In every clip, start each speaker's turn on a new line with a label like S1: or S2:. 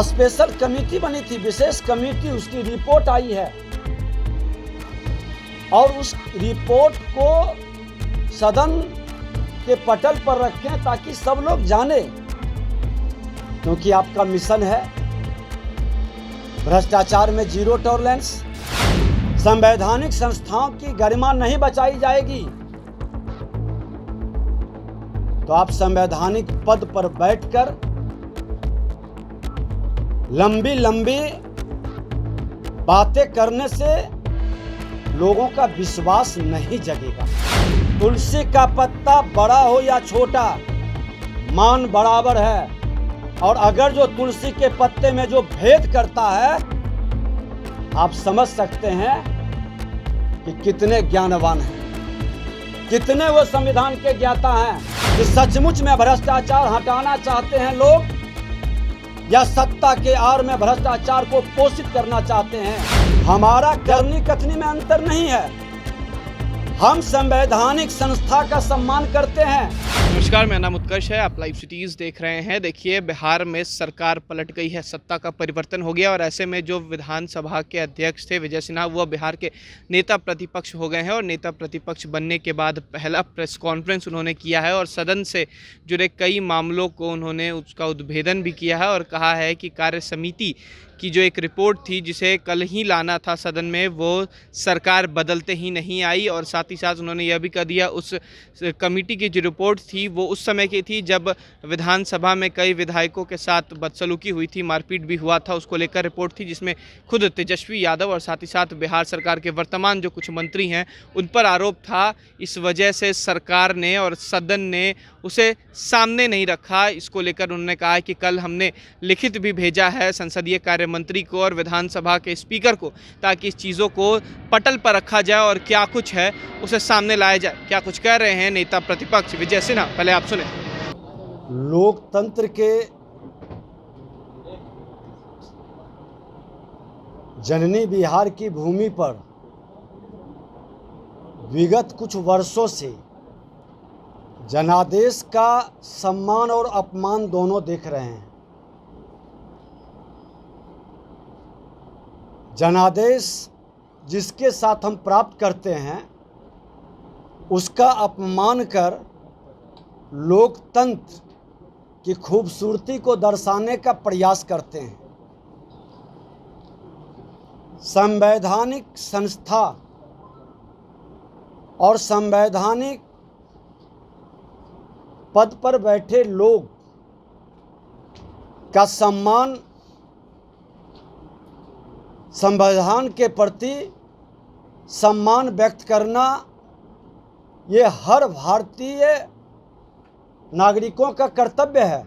S1: Special committee बनी थी, विशेष committee, उसकी रिपोर्ट आई है और उस रिपोर्ट को सदन के पटल पर रखें ताकि सब लोग जाने, क्योंकि आपका मिशन है भ्रष्टाचार में जीरो टॉलरेंस। संवैधानिक संस्थाओं की गरिमा नहीं बचाई जाएगी तो आप संवैधानिक पद पर बैठकर लंबी लंबी बातें करने से लोगों का विश्वास नहीं जगेगा। तुलसी का पत्ता बड़ा हो या छोटा, मान बराबर है। और अगर जो तुलसी के पत्ते में जो भेद करता है, आप समझ सकते हैं कि कितने ज्ञानवान हैं, कितने वो संविधान के ज्ञाता हैं कि सचमुच में भ्रष्टाचार हटाना चाहते हैं लोग या सत्ता के आड़ में भ्रष्टाचार को पोषित करना चाहते हैं। हमारा करनी कथनी में अंतर नहीं है, हम संवैधानिक संस्था का सम्मान करते हैं।
S2: नमस्कार, मेरा नाम उत्कर्ष है, आप लाइव सिटीज़ देख रहे हैं। देखिए, बिहार में सरकार पलट गई है, सत्ता का परिवर्तन हो गया और ऐसे में जो विधानसभा के अध्यक्ष थे विजय सिन्हा, वो बिहार के नेता प्रतिपक्ष हो गए हैं और नेता प्रतिपक्ष बनने के बाद पहला प्रेस कॉन्फ्रेंस उन्होंने किया है और सदन से जुड़े कई मामलों को उन्होंने उसका उद्भेदन भी किया है और कहा है कि कार्य समिति की जो एक रिपोर्ट थी जिसे कल ही लाना था सदन में, वो सरकार बदलते ही नहीं आई। और साथ ही साथ उन्होंने यह भी कह दिया उस कमेटी की जो रिपोर्ट थी वो उस समय की थी जब विधानसभा में कई विधायकों के साथ बदसलूकी हुई थी, मारपीट भी हुआ था, उसको लेकर रिपोर्ट थी जिसमें खुद तेजस्वी यादव और साथ ही साथ बिहार सरकार के वर्तमान जो कुछ मंत्री हैं उन पर आरोप था। इस वजह से सरकार ने और सदन ने उसे सामने नहीं रखा। इसको लेकर उन्होंने कहा कि कल हमने लिखित भी भेजा है संसदीय कार्य मंत्री को और विधानसभा के स्पीकर को, ताकि इस चीज़ों को पटल पर रखा जाए और क्या कुछ है उसे सामने लाया जाए। क्या कुछ कह रहे हैं नेता प्रतिपक्ष विजय सिन्हा, पहले आप सुने।
S1: लोकतंत्र के जननी बिहार की भूमि पर विगत कुछ वर्षों से जनादेश का सम्मान और अपमान दोनों देख रहे हैं। जनादेश जिसके साथ हम प्राप्त करते हैं उसका अपमान कर लोकतंत्र की खूबसूरती को दर्शाने का प्रयास करते हैं। संवैधानिक संस्था और संवैधानिक पद पर बैठे लोग का सम्मान, संविधान के प्रति सम्मान व्यक्त करना, ये हर भारतीय नागरिकों का कर्तव्य है।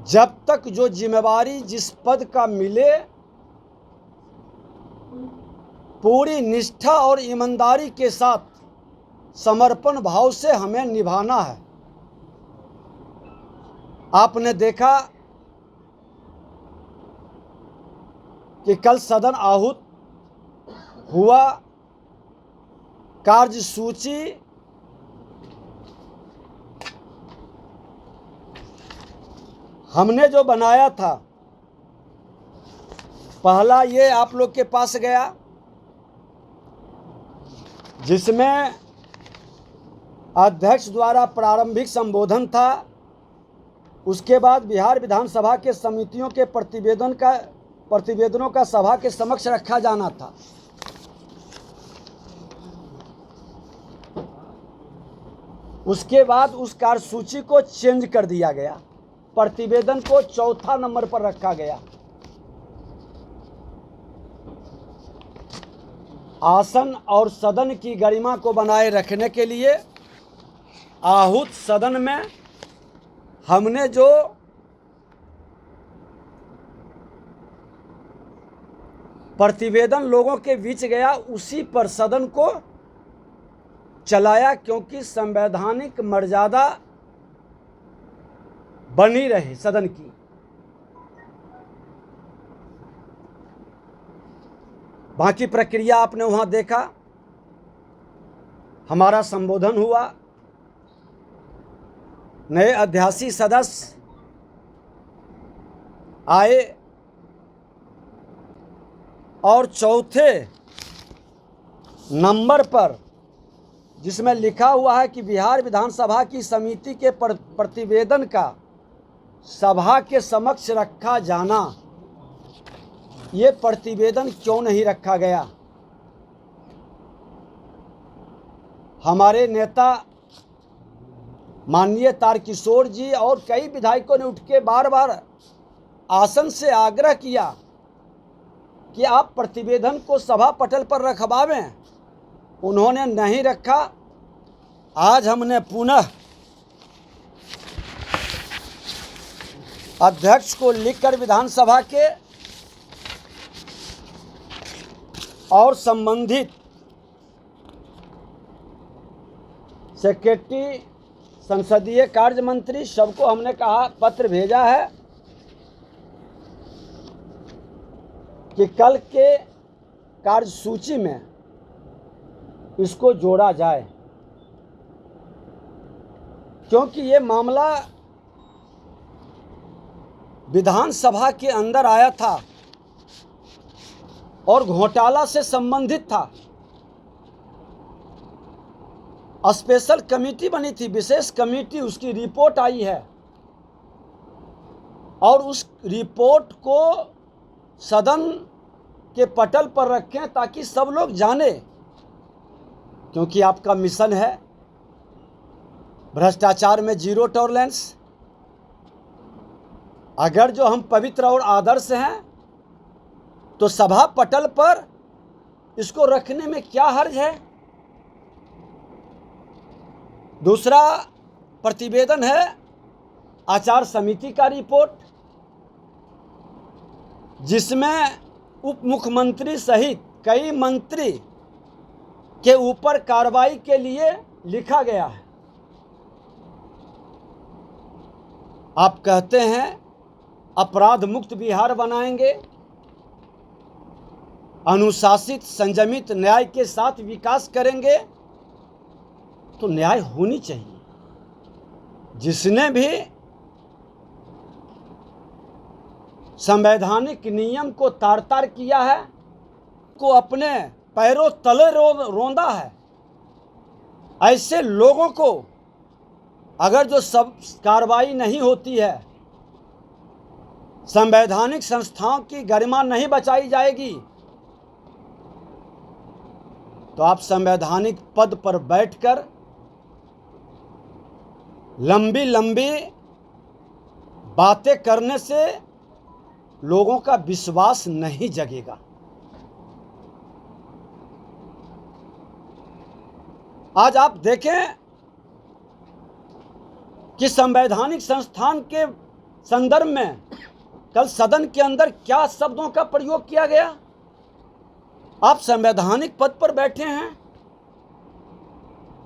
S1: जब तक जो जिम्मेवारी जिस पद का मिले, पूरी निष्ठा और ईमानदारी के साथ समर्पण भाव से हमें निभाना है। आपने देखा कि कल सदन आहूत हुआ, कार्यसूची हमने जो बनाया था, पहला ये आप लोग के पास गया जिसमें अध्यक्ष द्वारा प्रारंभिक संबोधन था। उसके बाद बिहार विधानसभा के समितियों के प्रतिवेदनों का सभा के समक्ष रखा जाना था। उसके बाद उस कार्यसूची को चेंज कर दिया गया, प्रतिवेदन को चौथा नंबर पर रखा गया। आसन और सदन की गरिमा को बनाए रखने के लिए आहूत सदन में हमने जो प्रतिवेदन लोगों के बीच गया उसी पर सदन को चलाया, क्योंकि संवैधानिक मर्यादा बनी रहे सदन की। बाकी प्रक्रिया आपने वहां देखा, हमारा संबोधन हुआ, नए अध्यासी सदस्य आए और चौथे नंबर पर जिसमें लिखा हुआ है कि बिहार विधानसभा की समिति के प्रतिवेदन का सभा के समक्ष रखा जाना, ये प्रतिवेदन क्यों नहीं रखा गया? हमारे नेता माननीय तारकिशोर जी और कई विधायकों ने उठ के बार बार आसन से आग्रह किया कि आप प्रतिवेदन को सभा पटल पर रखवावें, उन्होंने नहीं रखा। आज हमने पुनः अध्यक्ष को लिखकर विधानसभा के और संबंधित सेक्रेटरी, संसदीय कार्य मंत्री सबको हमने कहा, पत्र भेजा है कि कल के कार्यसूची में इसको जोड़ा जाए, क्योंकि ये मामला विधानसभा के अंदर आया था और घोटाला से संबंधित था। स्पेशल कमेटी बनी थी, विशेष कमेटी, उसकी रिपोर्ट आई है और उस रिपोर्ट को सदन के पटल पर रखें ताकि सब लोग जाने, क्योंकि आपका मिशन है भ्रष्टाचार में जीरो टॉलरेंस। अगर जो हम पवित्र और आदर्श हैं तो सभा पटल पर इसको रखने में क्या हर्ज है? दूसरा प्रतिवेदन है आचार समिति का रिपोर्ट, जिसमें उप मुख्यमंत्री सहित कई मंत्री के ऊपर कार्रवाई के लिए लिखा गया है। आप कहते हैं अपराध मुक्त बिहार बनाएंगे, अनुशासित संयमित न्याय के साथ विकास करेंगे, तो न्याय होनी चाहिए। जिसने भी संवैधानिक नियम को तार तार किया है, को अपने पैरों तले रौंदा है, ऐसे लोगों को अगर जो सब कार्रवाई नहीं होती है, संवैधानिक संस्थाओं की गरिमा नहीं बचाई जाएगी, तो आप संवैधानिक पद पर बैठकर लंबी लंबी बातें करने से लोगों का विश्वास नहीं जगेगा। आज आप देखें कि संवैधानिक संस्थान के संदर्भ में कल सदन के अंदर क्या शब्दों का प्रयोग किया गया। आप संवैधानिक पद पर बैठे हैं,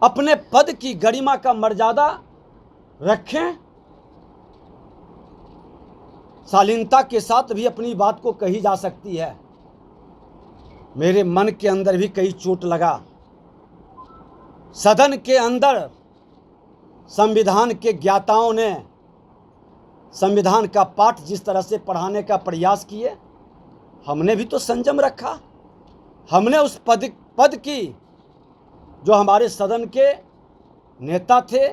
S1: अपने पद की गरिमा का मर्यादा रखें, शालीनता के साथ भी अपनी बात को कही जा सकती है। मेरे मन के अंदर भी कई चोट लगा। सदन के अंदर संविधान के ज्ञाताओं ने संविधान का पाठ जिस तरह से पढ़ाने का प्रयास किए, हमने भी तो संयम रखा। हमने उस पद की, जो हमारे सदन के नेता थे,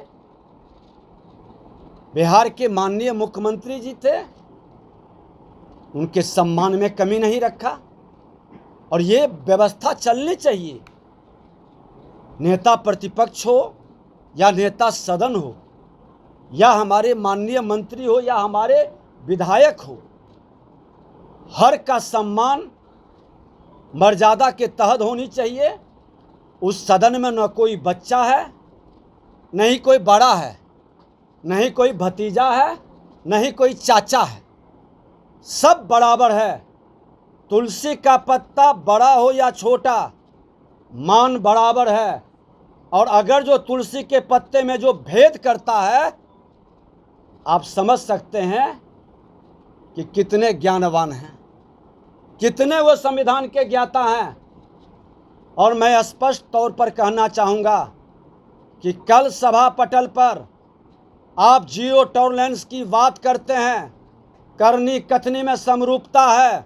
S1: बिहार के माननीय मुख्यमंत्री जी थे, उनके सम्मान में कमी नहीं रखा। और ये व्यवस्था चलनी चाहिए। नेता प्रतिपक्ष हो या नेता सदन हो या हमारे माननीय मंत्री हो या हमारे विधायक हो, हर का सम्मान मर्यादा के तहत होनी चाहिए। उस सदन में न कोई बच्चा है, नहीं कोई बड़ा है, नहीं कोई भतीजा है, नहीं कोई चाचा है, सब बराबर है। तुलसी का पत्ता बड़ा हो या छोटा, मान बराबर है। और अगर जो तुलसी के पत्ते में जो भेद करता है, आप समझ सकते हैं कि कितने ज्ञानवान हैं, कितने वो संविधान के ज्ञाता हैं। और मैं स्पष्ट तौर पर कहना चाहूँगा कि कल सभा पटल पर आप जीरो टॉलरेंस की बात करते हैं, करनी कथनी में समरूपता है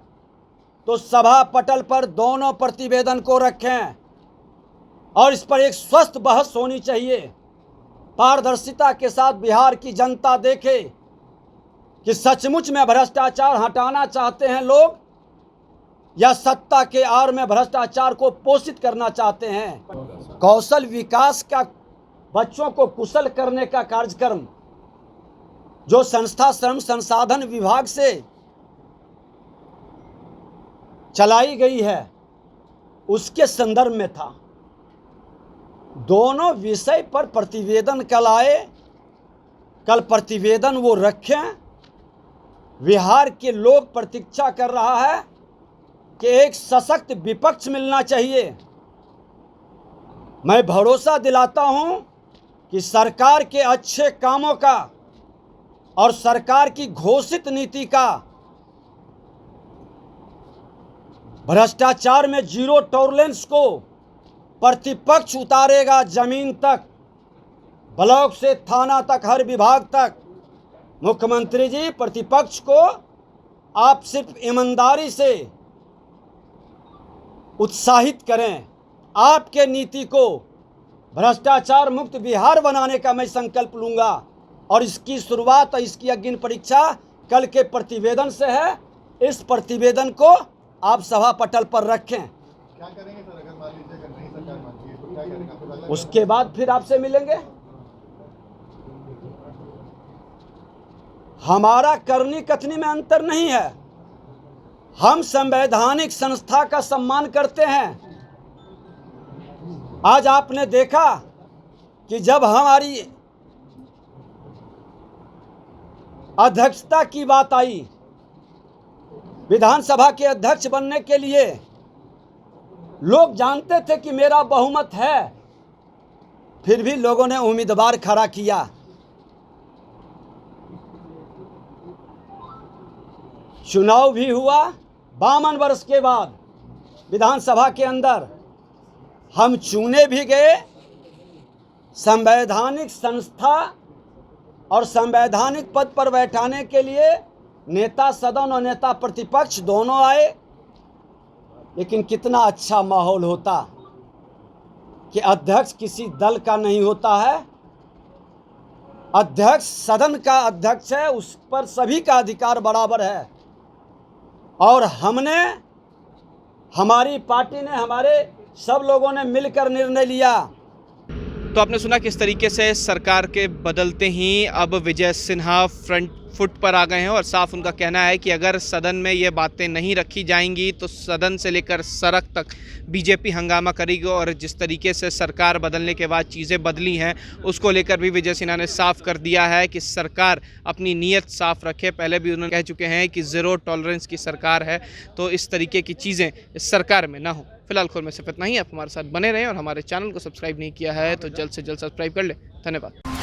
S1: तो सभा पटल पर दोनों प्रतिवेदन को रखें और इस पर एक स्वस्थ बहस होनी चाहिए। पारदर्शिता के साथ बिहार की जनता देखे कि सचमुच में भ्रष्टाचार हटाना चाहते हैं लोग या सत्ता के आड़ में भ्रष्टाचार को पोषित करना चाहते हैं। कौशल विकास का, बच्चों को कुशल करने का कार्यक्रम जो संस्था श्रम संसाधन विभाग से चलाई गई है उसके संदर्भ में था। दोनों विषय पर प्रतिवेदन कल आए, कल प्रतिवेदन वो रखें। बिहार के लोग प्रतीक्षा कर रहा है कि एक सशक्त विपक्ष मिलना चाहिए। मैं भरोसा दिलाता हूं कि सरकार के अच्छे कामों का और सरकार की घोषित नीति का, भ्रष्टाचार में जीरो टॉलरेंस को प्रतिपक्ष उतारेगा जमीन तक, ब्लॉक से थाना तक, हर विभाग तक। मुख्यमंत्री जी, प्रतिपक्ष को आप सिर्फ ईमानदारी से उत्साहित करें। आपके नीति को भ्रष्टाचार मुक्त बिहार बनाने का मैं संकल्प लूंगा और इसकी शुरुआत और इसकी अग्नि परीक्षा कल के प्रतिवेदन से है। इस प्रतिवेदन को आप सभा पटल पर रखें।
S3: क्या करेंगे सर अगर मान लीजिए अगर नहीं सरकार मानती है तो क्या करेंगे?
S1: उसके बाद फिर आपसे मिलेंगे। हमारा करनी कथनी में अंतर नहीं है। हम संवैधानिक संस्था का सम्मान करते हैं। आज आपने देखा कि जब हमारी अध्यक्षता की बात आई, विधानसभा के अध्यक्ष बनने के लिए लोग जानते थे कि मेरा बहुमत है, फिर भी लोगों ने उम्मीदवार खड़ा किया। चुनाव भी हुआ 52 वर्ष के बाद विधानसभा के अंदर। हम चुने भी गए। संवैधानिक संस्था और संवैधानिक पद पर बैठाने के लिए नेता सदन और नेता प्रतिपक्ष दोनों आए। लेकिन कितना अच्छा माहौल होता कि अध्यक्ष किसी दल का नहीं होता है, अध्यक्ष सदन का अध्यक्ष है, उस पर सभी का अधिकार बराबर है। और हमने, हमारी पार्टी ने, हमारे सब लोगों ने मिलकर निर्णय लिया।
S2: तो आपने सुना किस तरीके से सरकार के बदलते ही अब विजय सिन्हा फ्रंट फुट पर आ गए हैं और साफ उनका कहना है कि अगर सदन में ये बातें नहीं रखी जाएंगी तो सदन से लेकर सड़क तक बीजेपी हंगामा करेगी। और जिस तरीके से सरकार बदलने के बाद चीज़ें बदली हैं उसको लेकर भी विजय सिन्हा ने साफ कर दिया है कि सरकार अपनी नीयत साफ रखे। पहले भी उन्होंने कह चुके हैं कि ज़ीरो टॉलरेंस की सरकार है, तो इस तरीके की चीज़ें इस सरकार में ना हो। फिलहाल खोल में सिर्फ इतना ही। आप हमारे साथ बने रहें और हमारे चैनल को सब्सक्राइब नहीं किया है तो जल्द से जल्द सब्सक्राइब कर लें। धन्यवाद।